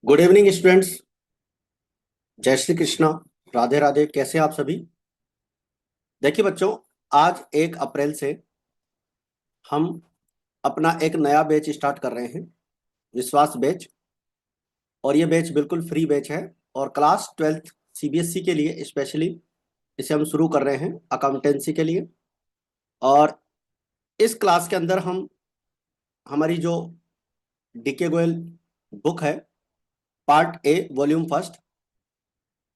Good evening students. जय श्री कृष्णा। राधे राधे। कैसे हैं आप सभी? देखिए बच्चों, आज 1 अप्रैल से हम अपना एक नया बैच स्टार्ट कर रहे हैं, विश्वास बैच। और ये बैच बिल्कुल फ्री बैच है और क्लास 12th सीबीएसई के लिए स्पेशली इसे हम शुरू कर रहे हैं, अकाउंटेंसी के लिए। और इस क्लास के अंदर हम हमारी जो डीके गोयल बुक है, पार्ट ए वॉल्यूम फर्स्ट,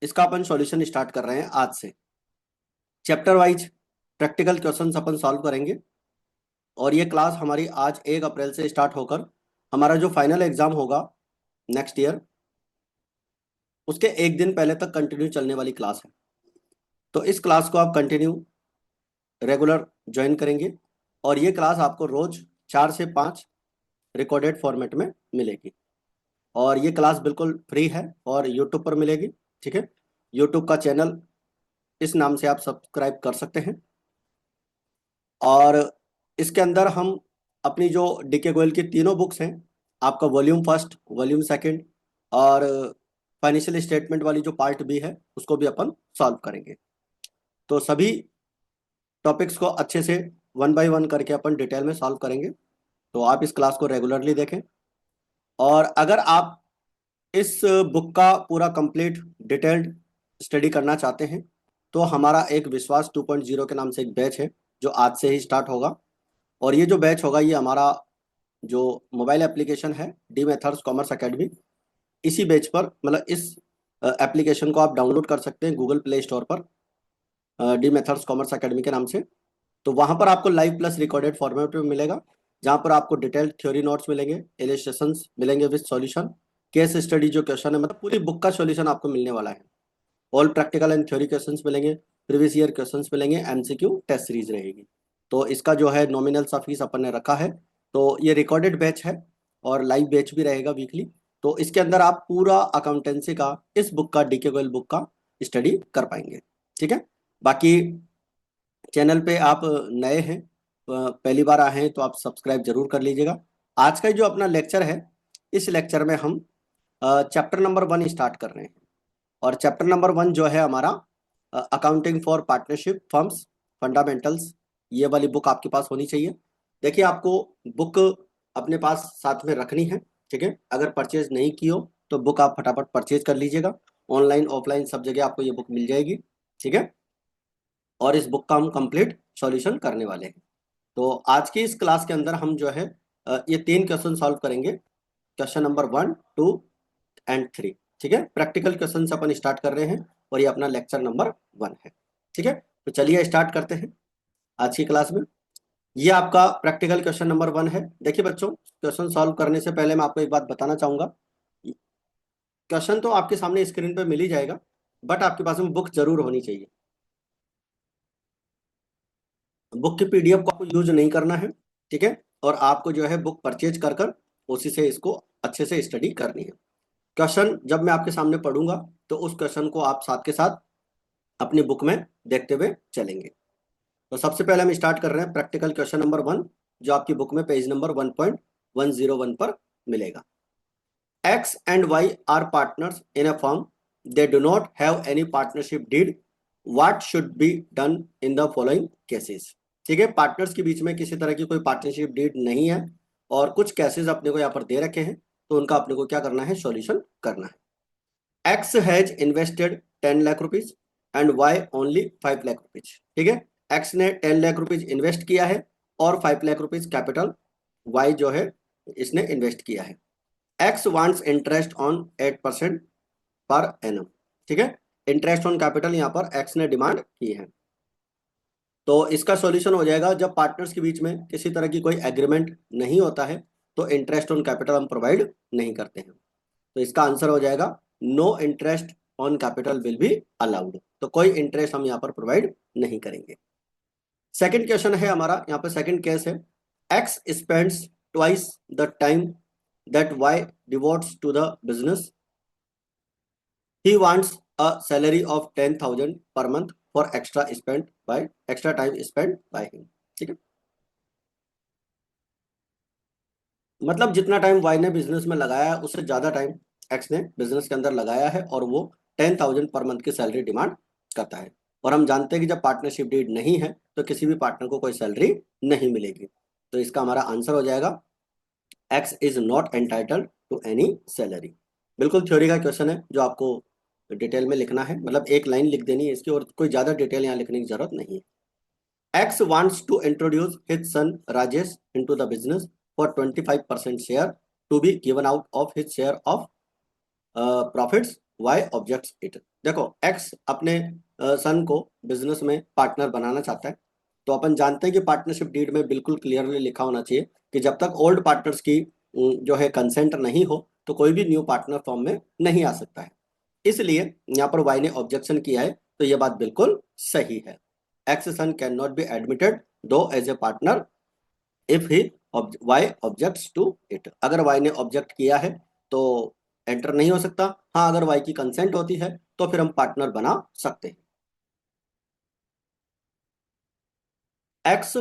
इसका अपन सॉल्यूशन स्टार्ट कर रहे हैं आज से। चैप्टर वाइज प्रैक्टिकल क्वेश्चंस अपन सॉल्व करेंगे। और ये क्लास हमारी आज 1 अप्रैल से स्टार्ट होकर हमारा जो फाइनल एग्जाम होगा नेक्स्ट ईयर, उसके एक दिन पहले तक कंटिन्यू चलने वाली क्लास है। तो इस क्लास को आप कंटिन्यू रेगुलर ज्वाइन करेंगे और ये क्लास आपको रोज 4 से 5 रिकॉर्डेड फॉर्मेट में मिलेगी। और ये क्लास बिल्कुल फ्री है और यूट्यूब पर मिलेगी। ठीक है, यूट्यूब का चैनल इस नाम से आप सब्सक्राइब कर सकते हैं। और इसके अंदर हम अपनी जो डीके गोयल की तीनों बुक्स हैं, आपका वॉल्यूम फर्स्ट, वॉल्यूम सेकंड और फाइनेंशियल स्टेटमेंट वाली जो पार्ट बी है, उसको भी अपन सॉल्व करेंगे। तो सभी टॉपिक्स को अच्छे से 1 बाय 1 करके अपन डिटेल में सॉल्व करेंगे। तो आप इस क्लास को रेगुलरली देखें। और अगर आप इस बुक का पूरा कंप्लीट डिटेल्ड स्टडी करना चाहते हैं तो हमारा एक विश्वास 2.0 के नाम से एक बैच है जो आज से ही स्टार्ट होगा। और ये जो बैच होगा, ये हमारा जो मोबाइल एप्लीकेशन है डी मेथड्स कॉमर्स एकेडमी, इसी बैच पर, मतलब इस एप्लीकेशन को आप डाउनलोड कर सकते हैं गूगल प्ले स्टोर पर, डी मेथड्स कॉमर्स एकेडमी के नाम से। तो वहाँ पर आपको लाइव प्लस रिकॉर्डेड फॉर्मेट में मिलेगा, जहाँ पर आपको डिटेल्ड थ्योरी नोट्स मिलेंगे, इलस्ट्रेशंस मिलेंगे विद सॉल्यूशन, केस स्टडी जो क्वेश्चन है, मतलब पूरी बुक का सॉल्यूशन आपको मिलने वाला है। All practical and theory questions मिलेंगे, प्रीवियस ईयर क्वेश्चंस मिलेंगे, एमसीक्यू टेस्ट सीरीज रहेगी। तो इसका जो है नॉमिनल सा फीस अपन ने रखा है। तो ये रिकॉर्डेड बैच है और लाइव बैच भी रहेगा वीकली। तो इसके अंदर आप पूरा अकाउंटेंसी का, इस बुक का, डीके गोयल बुक का स्टडी कर पाएंगे। ठीक है। बाकी चैनल पे आप नए हैं, पहली बार आए हैं, तो आप सब्सक्राइब जरूर कर लीजिएगा। आज का जो अपना लेक्चर है, इस लेक्चर में हम चैप्टर नंबर 1 स्टार्ट कर रहे हैं। और चैप्टर नंबर 1 जो है हमारा accounting for partnership firms fundamentals, ये वाली बुक आपके पास होनी चाहिए। देखिए, आपको बुक अपने पास साथ में रखनी है। ठीक है, अगर परचेज नहीं की हो तो बुक आप फटाफट परचेज कर लीजिएगा। ऑनलाइन ऑफलाइन सब जगह आपको ये बुक मिल जाएगी। ठीक है, और इस बुक का हम कंप्लीट सॉल्यूशन करने वाले हैं। तो आज की इस क्लास के अंदर हम जो है ये 3 क्वेश्चन सॉल्व करेंगे, क्वेश्चन नंबर 1, 2 एंड 3। ठीक है, प्रैक्टिकल क्वेश्चन से अपन स्टार्ट कर रहे हैं और ये अपना लेक्चर नंबर 1 है। ठीक है, तो चलिए स्टार्ट करते हैं आज की क्लास में। ये आपका प्रैक्टिकल क्वेश्चन नंबर 1 है। देखिए बच्चों, क्वेश्चन सॉल्व करने से पहले मैं आपको एक बात बताना चाहूंगा। क्वेश्चन तो आपके सामने स्क्रीन पे मिल ही जाएगा, बट आपके पास में बुक जरूर होनी चाहिए। बुक की पीडीएफ को आपको यूज नहीं करना है। ठीक है, और आपको जो है बुक परचेज कर कर उसी से इसको अच्छे से स्टडी करनी है। क्वेश्चन जब मैं आपके सामने पढ़ूंगा तो उस क्वेश्चन को आप साथ के साथ अपनी बुक में देखते हुए चलेंगे। तो सबसे पहले हम स्टार्ट कर रहे हैं प्रैक्टिकल क्वेश्चन नंबर 1, जो आपकी बुक में पेज नंबर 1.101 पर मिलेगा। X and Y are partners in a firm. They do not have any partnership deed. What should be done in the following cases? ठीक है, पार्टनर्स के बीच में किसी तरह की कोई पार्टनरशिप डीड नहीं है और कुछ केसेस अपने को यहाँ पर दे रखे हैं, तो उनका अपने को क्या करना है, सॉल्यूशन करना है। X has invested 10 lakh rupees and Y only 5 lakh rupees. ठीक है, X ने 10 लाख रुपीज इन्वेस्ट किया है और 5 लाख रुपीज कैपिटल Y जो है इसने इन्वेस्ट किया है। X wants interest on 8% per annum. ठीक है, इंटरेस्ट ऑन कैपिटल यहाँ पर X ने डिमांड की है। तो इसका सॉल्यूशन हो जाएगा, जब पार्टनर्स के बीच में किसी तरह की कोई एग्रीमेंट नहीं होता है तो इंटरेस्ट ऑन कैपिटल हम प्रोवाइड नहीं करते हैं। तो इसका आंसर हो जाएगा no interest on capital will be allowed. तो कोई इंटरेस्ट हम यहाँ पर प्रोवाइड नहीं करेंगे। सेकंड क्वेश्चन है हमारा, यहाँ पर सेकंड केस है, X spends twice the time that Y devotes to the business. He wants a salary of 10,000 per month for extra time spend by him. ठीक है, मतलब जितना टाइम वाई ने बिजनेस में लगाया है उससे ज्यादा टाइम एक्स ने बिजनेस के अंदर लगाया है और वो 10,000 पर मंथ की सैलरी डिमांड करता है, और हम जानते हैं कि जब पार्टनरशिप डीड नहीं है तो किसी भी पार्टनर को कोई सैलरी नहीं मिलेगी। तो इसका हमारा आंसर हो जाएगा X is not entitled to any salary. बिल्कुल थ्योरी का क्वेश्चन है जो आपको डिटेल में लिखना है, मतलब एक लाइन लिख देनी है इसकी और कोई ज्यादा डिटेल यहाँ लिखने की जरूरत नहीं है। X wants to introduce his son Rajesh into the business for 25% share to be given out of his share of profits. Y objects it. देखो X अपने सन को बिजनेस में पार्टनर बनाना चाहता है, तो अपन जानते हैं कि पार्टनरशिप डीड में बिल्कुल क्लियरली लिखा होना चाहिए कि जब तक ओल्ड पार्टनर्स की जो है कंसेंट नहीं हो तो कोई भी न्यू पार्टनर फॉर्म में नहीं आ सकता है। इसलिए यहाँ पर वाई ने ऑब्जेक्शन किया है, तो ये बात बिल्कुल सही है। X son can not be admitted to as a partner if he Y objects to it. अगर वाई ने ऑब्जेक्ट किया है तो एंटर नहीं हो सकता। हाँ, अगर वाई की कंसेंट होती है तो फिर हम पार्टनर बना सकते हैं। X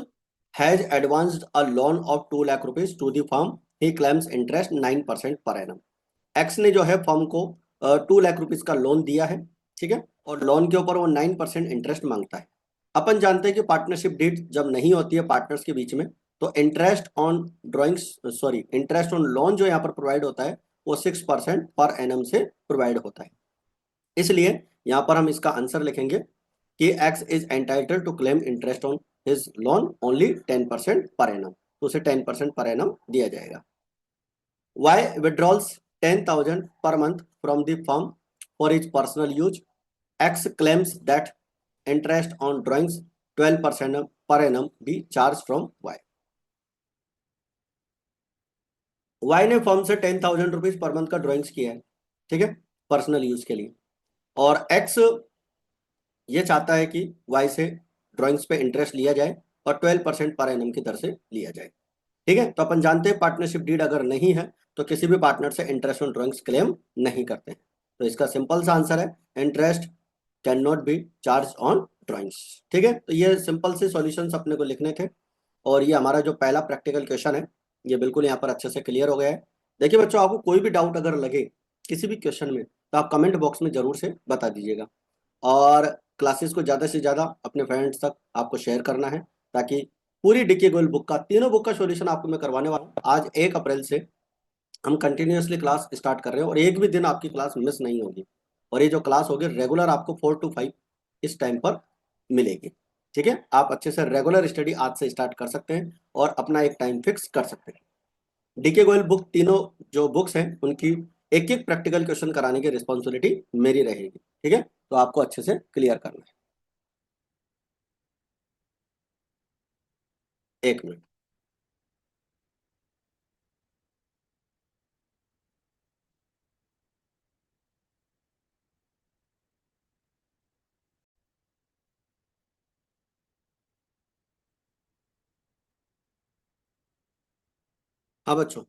has advanced a loan of 2 lakh rupees to the firm, he claims interest 9% per annum. X ने जो है फर्म को 2 लाख रुपीज का लोन दिया है, ठीक है, और लोन के ऊपर वो 9% इंटरेस्ट मांगता है। अपन जानते हैं कि पार्टनरशिप डीड जब नहीं होती है पार्टनर्स के बीच में तो interest on drawings sorry interest on loan जो यहाँ पर प्रोवाइड होता है वो 6% पर एनम से प्रोवाइड होता है। इसलिए यहाँ पर हम इसका आंसर लिखेंगे कि X is entitled to claim interest on his loan only 10% per annum, तो उसे 10% पर एनम दिया जाएगा। Y withdraws 10,000 per month from the firm for his personal use. X claims that interest on drawings 12% per annum be charged from Y. Y ने firm से 10,000 rupees per month का drawings किया है, ठीक है, personal use के लिए, और X ये चाहता है कि Y से ड्रॉइंग्स पे इंटरेस्ट लिया जाए और 12% पर एनम की दर से लिया जाए। ठीक है, तो अपन जानते हैं पार्टनरशिप डीड अगर नहीं है तो किसी भी पार्टनर से इंटरेस्ट ऑन ड्रॉइंग्स क्लेम नहीं करते हैं। तो इसका सिंपल सा आंसर है interest can not B charge on drawings. ठीक है, तो ये सिंपल से सॉल्यूशंस अपने को लिखने थे, और ये हमारा जो पहला प्रैक्टिकल क्वेश्चन है ये बिल्कुल यहाँ पर अच्छे से क्लियर हो गया है। देखिए बच्चों, आपको कोई भी डाउट अगर लगे किसी भी क्वेश्चन में तो आप कमेंट बॉक्स में जरूर से बता दीजिएगा, और क्लासेस को ज़्यादा से ज़्यादा अपने फ्रेंड्स तक आपको शेयर करना है ताकि पूरी डीके गोयल बुक का तीनों बुक का सॉल्यूशन आपको मैं करवाने वाला हूँ। आज 1 अप्रैल से हम कंटिन्यूअसली क्लास स्टार्ट कर रहे हैं और एक भी दिन आपकी क्लास मिस नहीं होगी, और ये जो क्लास होगी रेगुलर आपको 4 to 5 इस टाइम पर मिलेगी। ठीक है, आप अच्छे से रेगुलर स्टडी आज से स्टार्ट कर सकते हैं और अपना एक टाइम फिक्स कर सकते हैं। डीके गोयल बुक तीनों जो बुक्स हैं उनकी एक एक प्रैक्टिकल क्वेश्चन कराने की रिस्पॉन्सिबिलिटी मेरी रहेगी। ठीक है, तो आपको अच्छे से क्लियर करना है। एक मिनट। हाँ बच्चों,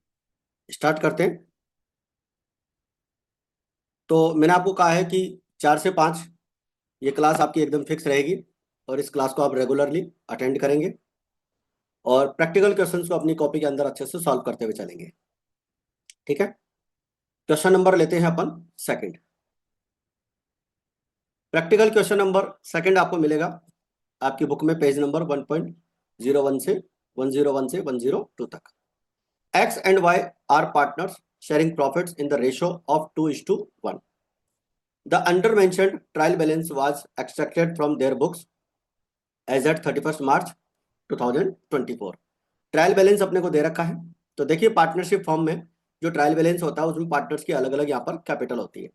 स्टार्ट करते हैं। तो मैंने आपको कहा है कि 4 से 5 ये क्लास आपकी एकदम फिक्स रहेगी, और इस क्लास को आप रेगुलरली अटेंड करेंगे और प्रैक्टिकल क्वेश्चंस को अपनी कॉपी के अंदर अच्छे से सॉल्व करते हुए चलेंगे। ठीक है, क्वेश्चन नंबर लेते हैं अपन second. Practical question number second आपको मिलेगा आपकी बुक में पेज नंबर 1.01 से 101 से 102 तक। X and Y are partners sharing profits in the ratio of 2:1। The undermentioned trial balance was extracted from their books as at 31st March 2024। Trial balance अपने को दे रखा है, तो देखिए पार्टनरशिप फॉर्म में जो ट्रायल बैलेंस होता है उसमें पार्टनर्स की अलग अलग यहाँ पर कैपिटल होती है।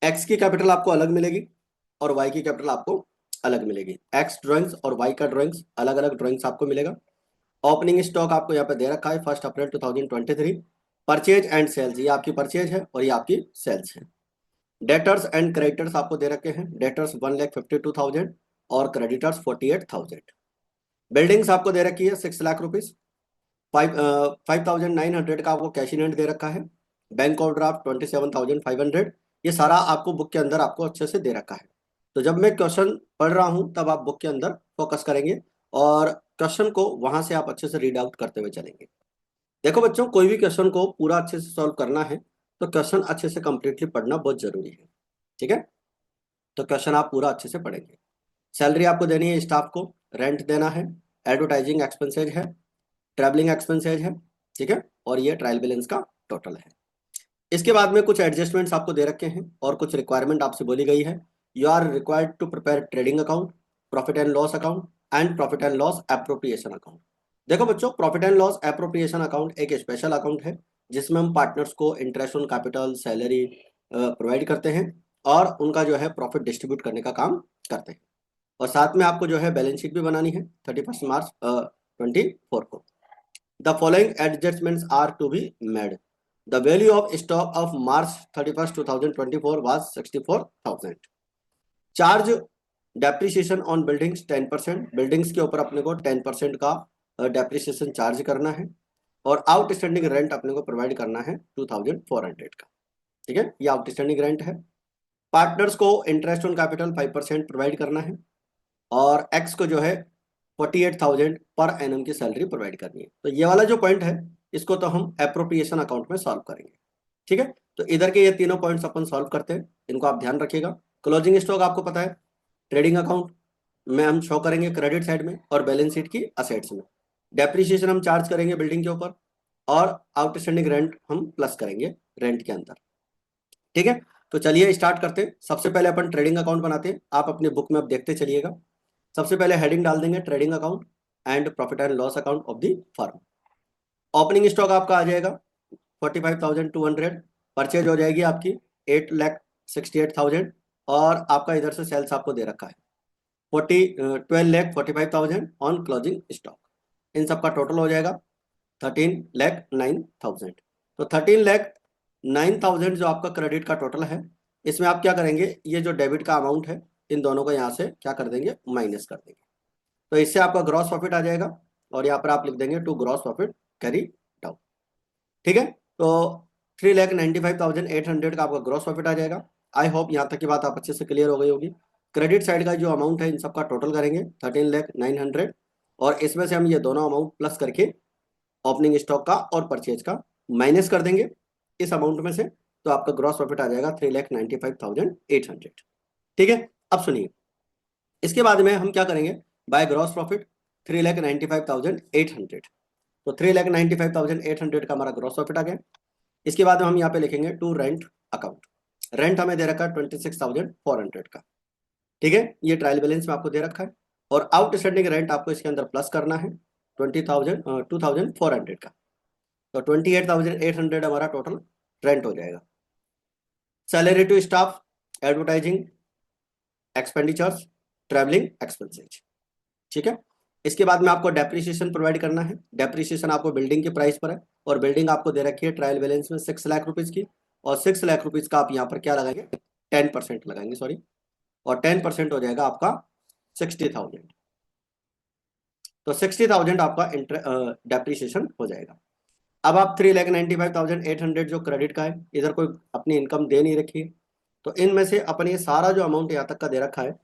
एक्स की कैपिटल आपको अलग मिलेगी और वाई की कैपिटल आपको अलग मिलेगी। एक्स ड्रॉइंग्स और वाई का ड्रॉइंग्स अलग अलग ड्रॉइंग्स आपको मिलेगा। ओपनिंग स्टॉक आपको यहाँ पे दे रखा है 1 अप्रैल 2023। परचेज एंड सेल्स, ये आपकी परचेज है और ये आपकी सेल्स है। डेटर्स एंड क्रेडिटर्स आपको दे रखे हैं, डेटर्स 1,52,000 और क्रेडिटर्स 48,000। बिल्डिंग्स आपको दे रखी है 6 लाख रुपीज। 5,900 का आपको कैश इन हैंड दे रखा है। Bank overdraft 27,500। ये सारा आपको बुक के अंदर आपको अच्छे से दे रखा है। तो जब मैं क्वेश्चन पढ़ रहा हूं तब आप बुक के अंदर फोकस करेंगे और क्वेश्चन को वहां से आप अच्छे से रीड आउट करते हुए चलेंगे। देखो बच्चों, कोई भी क्वेश्चन को पूरा अच्छे से सॉल्व करना है तो क्वेश्चन अच्छे से कंप्लीटली पढ़ना बहुत जरूरी है। ठीक है, तो क्वेश्चन आप पूरा अच्छे से पढ़ेंगे। सैलरी आपको देनी है स्टाफ को, रेंट देना है, एडवर्टाइजिंग एक्सपेंसेज है, ट्रैवलिंग एक्सपेंसेज है। ठीक है, और ये ट्रायल बैलेंस का टोटल है। इसके बाद में कुछ एडजस्टमेंट्स आपको दे रखे हैं और कुछ रिक्वायरमेंट आपसे बोली गई है। You are required to prepare trading account, profit and loss account and profit and loss appropriation account. देखो बच्चों, profit and loss appropriation account एक स्पेशल अकाउंट है जिसमें हम पार्टनर्स को interest on capital, salary provide करते हैं और उनका जो है प्रॉफिट डिस्ट्रीब्यूट करने का काम करते हैं। और साथ में आपको जो है बैलेंस शीट भी बनानी है 31 मार्च 24 को। The following adjustments are to be made. The value of stock of March 31st, 2024 was 64,000. Charge depreciation on buildings 10%. Buildings के ऊपर अपने को 10% का डेप्रिसिएशन चार्ज करना है और आउटस्टैंडिंग रेंट अपने को प्रोवाइड करना है 2400 का। ठीक है, ये आउटस्टैंडिंग रेंट है। पार्टनर्स को इंटरेस्ट ऑन कैपिटल 5% प्रोवाइड करना है और एक्स को जो है 48,000 पर एनम की सैलरी प्रोवाइड करनी है। तो ये वाला जो पॉइंट है इसको तो हम एप्रोप्रिएशन अकाउंट में सॉल्व करेंगे। ठीक है, तो इधर के ये तीनों पॉइंट्स अपन सॉल्व करते हैं, इनको आप ध्यान रखिएगा। क्लोजिंग स्टॉक आपको पता है ट्रेडिंग अकाउंट में हम शो करेंगे क्रेडिट साइड में और बैलेंस शीट की असेट्स में। डेप्रिसिएशन हम चार्ज करेंगे बिल्डिंग के ऊपर और आउटस्टैंडिंग रेंट हम प्लस करेंगे रेंट के अंदर। ठीक है, तो चलिए स्टार्ट करते हैं। सबसे पहले अपन ट्रेडिंग अकाउंट बनाते हैं। आप अपने बुक में अब देखते चलिएगा। सबसे पहले हेडिंग डाल देंगे trading account and profit and loss account of the firm. Opening stock आपका आ जाएगा 45,200। परचेज हो जाएगी आपकी 8,68,000 और आपका इधर से सेल्स आपको दे रखा है 12,45,000 ऑन क्लोजिंग स्टॉक। इन सब का टोटल हो जाएगा 13,09,000। तो 13,09,000 जो आपका क्रेडिट का टोटल है, इसमें आप क्या करेंगे, ये जो डेबिट का अमाउंट है इन दोनों को यहाँ से क्या कर देंगे, माइनस कर देंगे। तो इससे आपका ग्रॉस प्रॉफिट आ जाएगा और यहाँ पर आप लिख देंगे to gross profit carry down. ठीक है, तो 3,95,800 का आपका ग्रॉस प्रॉफिट आ जाएगा। आई होप यहाँ तक की बात आप अच्छे से क्लियर हो गई होगी। क्रेडिट साइड का जो अमाउंट है इन सब का टोटल करेंगे 13,09,000 और इसमें से हम ये दोनों अमाउंट प्लस करके ओपनिंग स्टॉक का और परचेज का माइनस कर देंगे इस अमाउंट में से, तो आपका ग्रॉस प्रॉफिट आ जाएगा 3,95,800। ठीक है, अब सुनिए, इसके बाद में हम क्या करेंगे, बाय ग्रॉस प्रॉफिट 3,95,800। तो 3,95,800 का हमारा ग्रॉस प्रॉफिट आ गया। इसके बाद हम यहाँ पे लिखेंगे टू रेंट अकाउंट। रेंट हमें दे रखा है 26,400 का। ठीक है, ये ट्रायल बैलेंस में आपको दे रखा है और आउटस्टैंडिंग रेंट आपको इसके अंदर प्लस करना है 2,400 का। तो 28,800 हमारा टोटल रेंट हो जाएगा। Salary to staff, advertising expenditures, travelling expenses. ठीक है, इसके बाद में आपको डेप्रिसिएशन प्रोवाइड करना है। डेप्रिसिएशन आपको बिल्डिंग के प्राइस पर है और बिल्डिंग आपको दे रखी है ट्रायल बैलेंस में 6 लाख रुपीज की और 6 लाख रुपीज का आप यहाँ पर क्या लगाएंगे, 10% लगाएंगे, सॉरी, और 10% हो जाएगा आपका 60,000। तो 60,000 आपका डेप्रिसिएशन हो जाएगा। अब आप 3,95,800 जो क्रेडिट का है, इधर कोई अपनी इनकम दे नहीं रखी है, तो इनमें से अपन ये सारा जो अमाउंट यहाँ तक का दे रखा है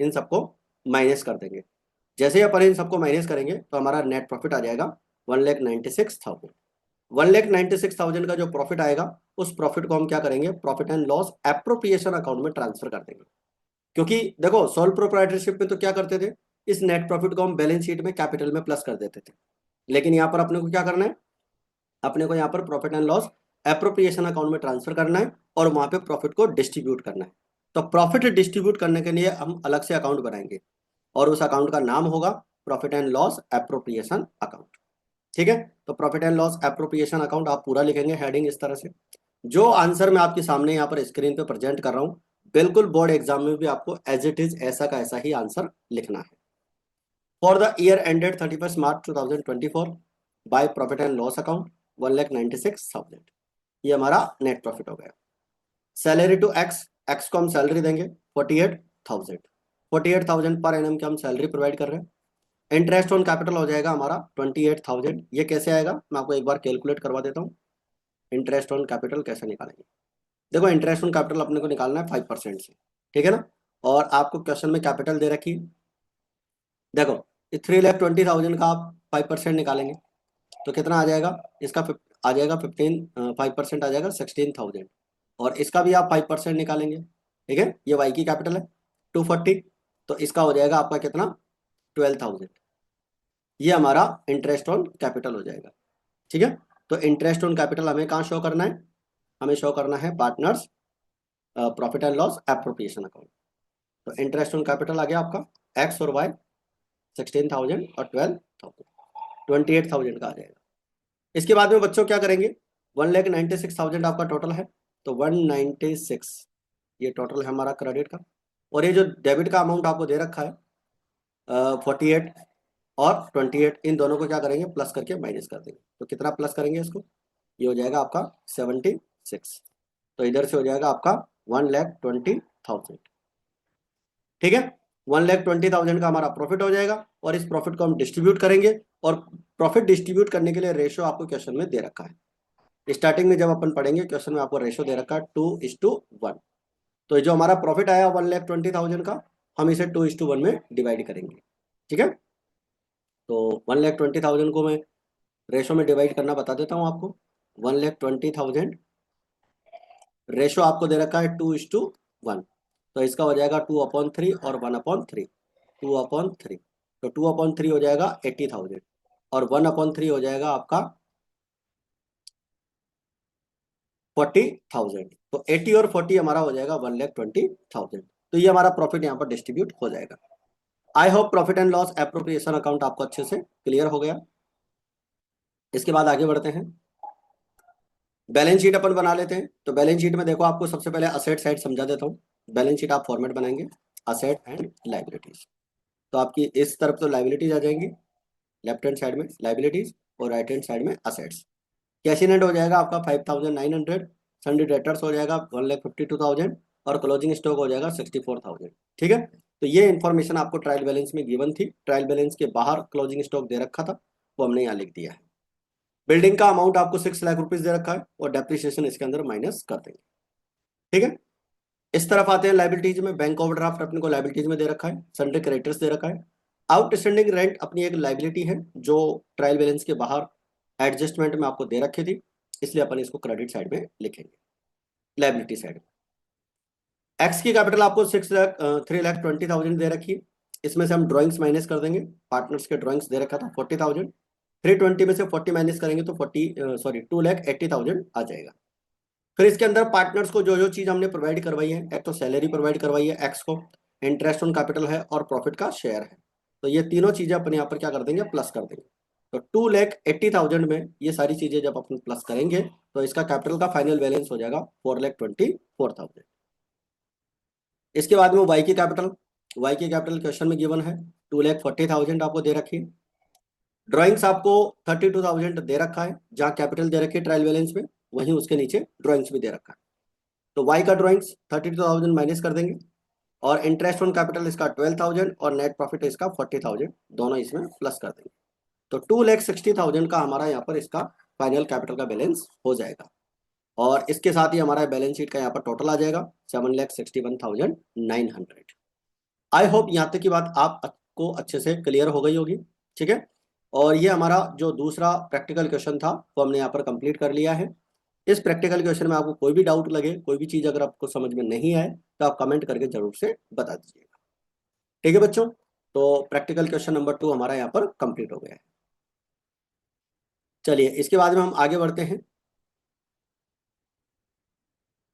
इन सबको माइनस कर देंगे। जैसे ही अपन इन सबको माइनस करेंगे तो हमारा नेट प्रॉफिट आ जाएगा 1,96,000। 1,96,000 का जो प्रॉफिट आएगा उस प्रॉफिट को हम क्या करेंगे, profit and loss appropriation account में ट्रांसफर कर देंगे। क्योंकि देखो सोल प्रोप्राइटरशिप में तो क्या करते थे, इस नेट प्रॉफिट को हम बैलेंस शीट में कैपिटल में प्लस कर देते थे, लेकिन यहाँ पर अपने को क्या करना है, अपने को यहाँ पर profit and loss appropriation account में ट्रांसफर करना है और वहां पे प्रॉफिट को डिस्ट्रीब्यूट करना है। तो प्रॉफिट डिस्ट्रीब्यूट करने के लिए हम अलग से अकाउंट बनाएंगे और उस अकाउंट का नाम होगा profit and loss appropriation account. ठीक है, तो profit and loss appropriation account आप पूरा लिखेंगे हेडिंग इस तरह से। जो आंसर मैं आपके सामने यहाँ पर स्क्रीन पे प्रेजेंट कर रहा हूँ, बिल्कुल बोर्ड एग्जाम में भी आपको एज इट इज ऐसा का ऐसा ही आंसर लिखना है। For the year ended 31 March 2024 by profit and loss account 1,96,000, ये हमारा नेट प्रॉफिट हो गया। सैलरी टू एक्स, एक्स को हम सैलरी देंगे 48,000। 48,000 पर एनम की हम सैलरी प्रोवाइड कर रहे हैं। इंटरेस्ट ऑन कैपिटल हो जाएगा हमारा 28,000। ये कैसे आएगा, मैं आपको एक बार कैलकुलेट करवा देता हूँ। इंटरेस्ट ऑन कैपिटल कैसे निकालेंगे, देखो इंटरेस्ट ऑन कैपिटल अपने को निकालना है 5% से, ठीक है ना, और आपको क्वेश्चन में कैपिटल दे रखी है। देखो 3,20,000 का आप 5% निकालेंगे तो कितना आ जाएगा इसका? आ जाएगा 5% आ जाएगा 16,000, और इसका भी आप 5% निकालेंगे। ठीक है, ये वाई की कैपिटल है 240, तो इसका हो जाएगा आपका कितना? 12,000। ये हमारा इंटरेस्ट ऑन कैपिटल हो जाएगा। ठीक है, तो इंटरेस्ट ऑन कैपिटल हमें कहाँ शो करना है? हमें शो करना है partners profit and loss appropriation account. तो इंटरेस्ट ऑन कैपिटल आ गया आपका एक्स और वाई 16,000 और 12,000, 28,000 का आ जाएगा। इसके बाद में बच्चों क्या करेंगे? 1,96,000 आपका टोटल है, तो 196 ये टोटल है हमारा क्रेडिट का, और ये जो डेबिट का अमाउंट आपको दे रखा है 48 और 28, इन दोनों को क्या करेंगे? प्लस करके माइनस कर देंगे। तो कितना प्लस करेंगे इसको? ये हो जाएगा आपका 76, तो इधर से हो जाएगा आपका 1,20,000। ठीक है, 1,20,000 का हमारा प्रॉफिट हो जाएगा, और इस प्रॉफिट को हम डिस्ट्रीब्यूट करेंगे, और प्रॉफिट डिस्ट्रीब्यूट करने के लिए रेशो आपको क्वेश्चन में दे रखा है। स्टार्टिंग में जब अपन पढ़ेंगे क्वेश्चन में आपको रेशो दे रखा है 2:1, तो जो हमारा प्रॉफिट आया 1,20,000 का, हम इसे 2:1 में डिवाइड करेंगे। ठीक है, तो 1,20,000 को मैं रेशो में डिवाइड करना बता देता हूँ आपको। 1,20,000 रेशो आपको दे रखा है 2:1, तो इसका हो जाएगा 2/3 और 1/3, 2/3, तो 2/3 हो जाएगा 80,000, और 1/3 हो जाएगा आपका 40,000, तो 80 और 40 हमारा हो जाएगा 1,20,000। तो ये हमारा प्रॉफिट यहाँ पर डिस्ट्रीब्यूट हो जाएगा। I hope profit and loss appropriation account आपको अच्छे से क्लियर हो गया। इसके बाद आगे बढ़ते हैं, बैलेंस शीट अपन बना लेते हैं। तो बैलेंस शीट में देखो, आपको सबसे पहले असेट साइड समझा देता हूँ। बैलेंस शीट आप फॉर्मेट बनाएंगे असेट एंड लाइबिलिटीज, तो आपकी इस तरफ तो लाइबिलिटीज आ जाएंगी, लेफ्ट हैंड साइड में लाइबिलिटीज और राइट हैंड साइड में असेट्स। कैश इन हैंड हो जाएगा आपका 5,900, सन्डी डेटर्स हो जाएगा 1,52,000, और क्लोजिंग स्टॉक हो जाएगा 64,000। ठीक है, तो ये इन्फॉर्मेशन आपको ट्रायल बैलेंस में गिवन थी, ट्रायल बैलेंस के बाहर क्लोजिंग स्टॉक दे रखा था, वो हमने यहाँ लिख दिया है। बिल्डिंग का अमाउंट आपको 6 लाख रुपीज दे रखा है, और डेप्रिसिएशन इसके अंदर माइनस कर देंगे। ठीक है, इस तरफ आते हैं लाइबिलिटीज में। बैंक ओवरड्राफ्ट अपने को लाइबिलिटीज में दे रखा है, सन्डे क्रेडिटर्स दे रखा है। आउटस्टैंडिंग रेंट अपनी एक लाइबिलिटी है जो ट्रायल बैलेंस के बाहर एडजस्टमेंट में आपको दे रखी थी, इसलिए अपन इसको क्रेडिट साइड में लिखेंगे, लाइबिलिटी साइड में। एक्स की कैपिटल आपको 3,20,000 दे रखी है, इसमें से हम ड्राइंग्स माइनस कर देंगे। पार्टनर्स के ड्राइंग्स दे रखा था 40,000, 320 में से 40 माइनस करेंगे तो 2,80,000 आ जाएगा। फिर इसके अंदर पार्टनर्स को जो जो चीज हमने प्रोवाइड करवाई है, एक तो सैलरी प्रोवाइड करवाई है एक्स को, इंटरेस्ट ऑन कैपिटल है, और प्रॉफिट का शेयर है, तो ये तीनों चीजें अपन यहाँ पर क्या कर देंगे? प्लस कर देंगे। तो 2,80,000 में ये सारी चीजें जब अपन प्लस करेंगे, तो इसका कैपिटल का फाइनल बैलेंस हो जाएगा 4,24,000। इसके बाद में वाई की कैपिटल क्वेश्चन में गिवन है 2,40,000 आपको दे रखी है। ड्राइंग्स आपको 32,000 दे रखा है, जहाँ कैपिटल दे रखी है ट्रायल बैलेंस में, वहीं उसके नीचे ड्राइंग्स भी दे रखा है। तो वाई का ड्राइंग्स 32,000 माइनस कर देंगे, और इंटरेस्ट ऑन कैपिटल इसका 12,000, और नेट प्रॉफिट इसका 40,000, दोनों इसमें प्लस कर देंगे। तो 2,60,000 का हमारा यहाँ पर इसका फाइनल कैपिटल का बैलेंस हो जाएगा, और इसके साथ ही हमारा बैलेंस शीट का यहाँ पर टोटल आ जाएगा 7,61,900। आई होप यहाँ तक की बात आपको अच्छे से क्लियर हो गई होगी। ठीक है, और ये हमारा जो दूसरा प्रैक्टिकल क्वेश्चन था वो हमने यहाँ पर कंप्लीट कर लिया है। इस प्रैक्टिकल क्वेश्चन में आपको कोई भी डाउट लगे, कोई भी चीज़ अगर आपको समझ में नहीं आए, तो आप कमेंट करके जरूर से बता दीजिएगा। ठीक है बच्चों, तो प्रैक्टिकल क्वेश्चन नंबर 2 हमारा यहाँ पर कंप्लीट हो गया है। चलिए इसके बाद में हम आगे बढ़ते हैं।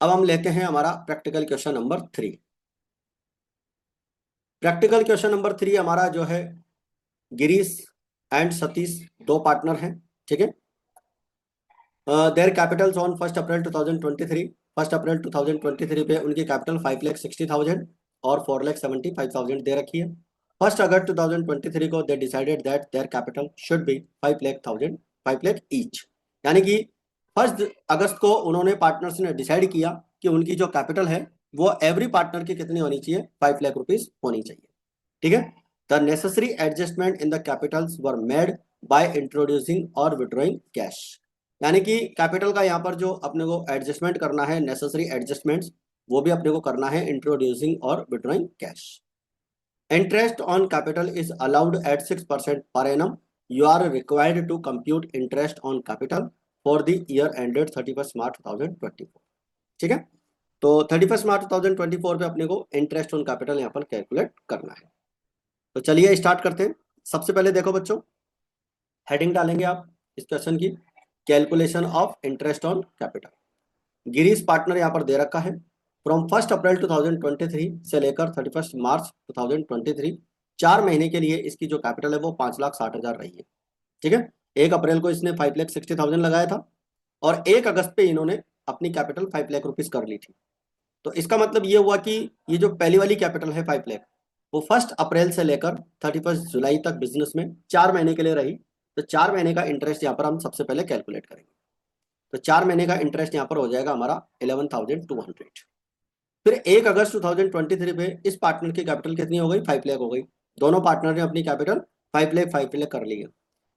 अब हम लेते हैं हमारा practical question number 3। Practical question number 3 हमारा जो है, गिरीश एंड सतीश दो पार्टनर हैं। ठीक है, देयर कैपिटल्स ऑन 1 अप्रैल 2023, 1 अप्रैल 2023 पे उनकी कैपिटल 5,60,000 और 4,75,000 दे रखी है। 1 अगस्त 2023 को they decided that their capital should be 5,00,000, 5,00,000 each, यानी कि 1 अगस्त को उन्होंने पार्टनर्स ने डिसाइड किया कि उनकी जो कैपिटल है वो एवरी पार्टनर की कितनी होनी चाहिए? 5,00,000 रुपीज होनी चाहिए। ठीक है, the necessary adjustment in the Capitals were made by introducing और विड्रॉइंग कैश, यानी कि कैपिटल का यहाँ पर जो अपने को एडजस्टमेंट करना है, नेसेसरी एडजस्टमेंट्स, वो भी अपने को करना है इंट्रोड्यूसिंग और withdrawing cash. Interest on capital is allowed at 6% per annum you are required to compute interest on capital for the year ended 31 March 2024। ठीक है, तो 31 मार्च 2024 पे अपने को इंटरेस्ट ऑन कैपिटल यहाँ पर कैलकुलेट करना है। तो चलिए स्टार्ट करते हैं। सबसे पहले देखो बच्चों, हेडिंग डालेंगे आप इस क्वेश्चन की, calculation of interest on capital. Girish partner यहाँ पर दे रखा है, फ्रॉम 1 अप्रैल 2023 से लेकर 31 मार्च 2023 4 महीने के लिए इसकी जो कैपिटल है वो 5,60,000 रही है। ठीक है, 1 अप्रैल को इसने 5,60,000 लगाया था और 1 अगस्त पे इन्होंने अपनी कैपिटल 5 लाख रुपीज कर ली थी। तो इसका मतलब ये हुआ कि ये जो पहली वाली कैपिटल है 5 लाख, वो 1 अप्रैल से लेकर 31 जुलाई तक बिजनेस में 4 महीने के लिए रही। तो 4 महीने का इंटरेस्ट यहाँ पर हम सबसे पहले कैलकुलेट करेंगे। तो 4 महीने का इंटरेस्ट यहाँ पर हो जाएगा हमारा 11,200। फिर 1 अगस्त 2023 पे इस पार्टनर की कैपिटल कितनी हो गई, 5 लाख हो गई। दोनों पार्टनर ने अपनी कैपिटल 5 लाख कर ली है।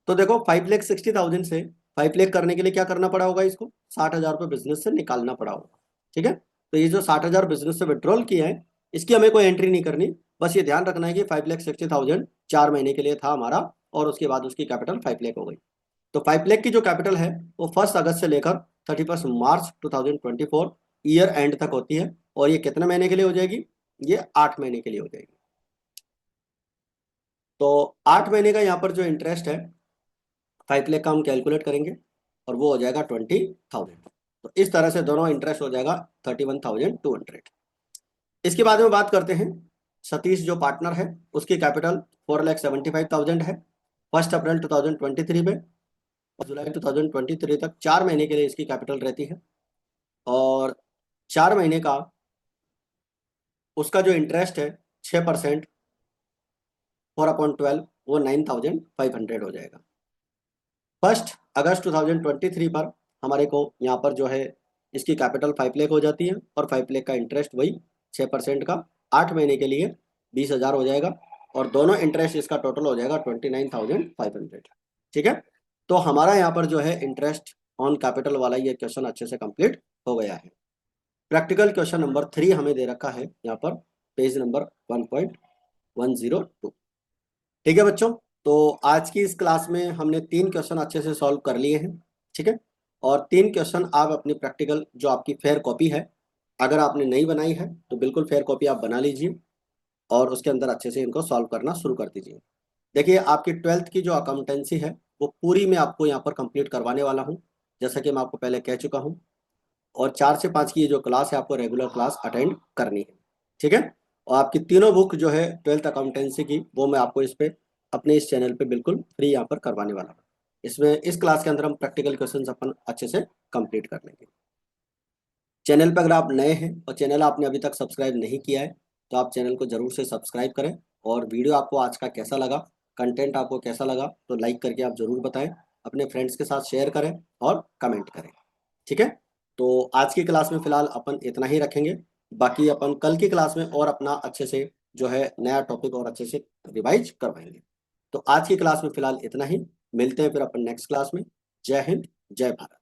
तो देखो 5,60,000 से 5 लाख करने के लिए क्या करना पड़ा होगा, इसको 60,000 रुपये बिजनेस से निकालना पड़ा होगा। ठीक है, तो ये जो 60,000 बिजनेस से विड्रॉल किया है इसकी हमें कोई एंट्री नहीं करनी, बस ये ध्यान रखना है कि 5,60,000 4 महीने के लिए था हमारा और उसके बाद उसकी कैपिटल 5 लाख हो गई। तो 5 लाख की जो कैपिटल है वो 1 अगस्त से लेकर 31 मार्च 2024 ईयर एंड तक होती है और ये कितने महीने के लिए हो जाएगी, ये 8 महीने के लिए हो जाएगी। तो 8 महीने का यहाँ पर जो इंटरेस्ट है 5 लाख का हम कैलकुलेट करेंगे और वो हो जाएगा 20,000। तो इस तरह से दोनों इंटरेस्ट हो जाएगा 31,200। इसके बाद में बात करते हैं सतीश जो पार्टनर है उसकी कैपिटल 4,75,000 है 1 अप्रैल 2023 में और जुलाई 2023 तक 4 महीने के लिए इसकी कैपिटल रहती है और 4 महीने का उसका जो इंटरेस्ट है 6% 4/12 वो 9,500 हो जाएगा। 1 अगस्त 2023 पर हमारे को यहाँ पर जो है इसकी कैपिटल 5 लाख हो जाती है और 5 लाख का इंटरेस्ट वही 6% का 8 महीने के लिए 20,000 हो जाएगा और दोनों इंटरेस्ट इसका टोटल हो जाएगा 29,500। ठीक है, तो हमारा यहाँ पर जो है इंटरेस्ट ऑन कैपिटल वाला ये क्वेश्चन अच्छे से कंप्लीट हो गया है। प्रैक्टिकल क्वेश्चन नंबर 3 हमें दे रखा है यहाँ पर पेज नंबर 1.102। ठीक है बच्चों, तो आज की इस क्लास में हमने 3 क्वेश्चन अच्छे से सॉल्व कर लिए हैं। ठीक है, और 3 क्वेश्चन आप अपनी प्रैक्टिकल जो आपकी फेयर कॉपी है अगर आपने नहीं बनाई है तो बिल्कुल फेयर कॉपी आप बना लीजिए और उसके अंदर अच्छे से इनको सॉल्व करना शुरू कर दीजिए। देखिए आपकी 12th की जो अकाउंटेंसी है वो पूरी मैं आपको यहाँ पर कंप्लीट करवाने वाला हूँ, जैसा कि मैं आपको पहले कह चुका हूँ। और 4 से 5 की ये जो क्लास है आपको रेगुलर क्लास अटेंड करनी है। ठीक है, और आपकी तीनों बुक जो है 12th अकाउंटेंसी की वो मैं आपको इस पे अपने इस चैनल पे बिल्कुल फ्री यहाँ पर करवाने वाला हूँ। इसमें इस क्लास के अंदर हम प्रैक्टिकल क्वेश्चंस अपन अच्छे से कंप्लीट कर लेंगे। चैनल पर अगर आप नए हैं और चैनल आपने अभी तक सब्सक्राइब नहीं किया है तो आप चैनल को जरूर से सब्सक्राइब करें और वीडियो आपको आज का कैसा लगा, कंटेंट आपको कैसा लगा तो लाइक करके आप जरूर बताएं, अपने फ्रेंड्स के साथ शेयर करें और कमेंट करें। ठीक है, तो आज की क्लास में फिलहाल अपन इतना ही रखेंगे, बाकी अपन कल की क्लास में और अपना अच्छे से जो है नया टॉपिक और अच्छे से रिवाइज करवाएंगे। तो आज की क्लास में फिलहाल इतना ही, मिलते हैं फिर अपन नेक्स्ट क्लास में। जय हिंद, जय भारत।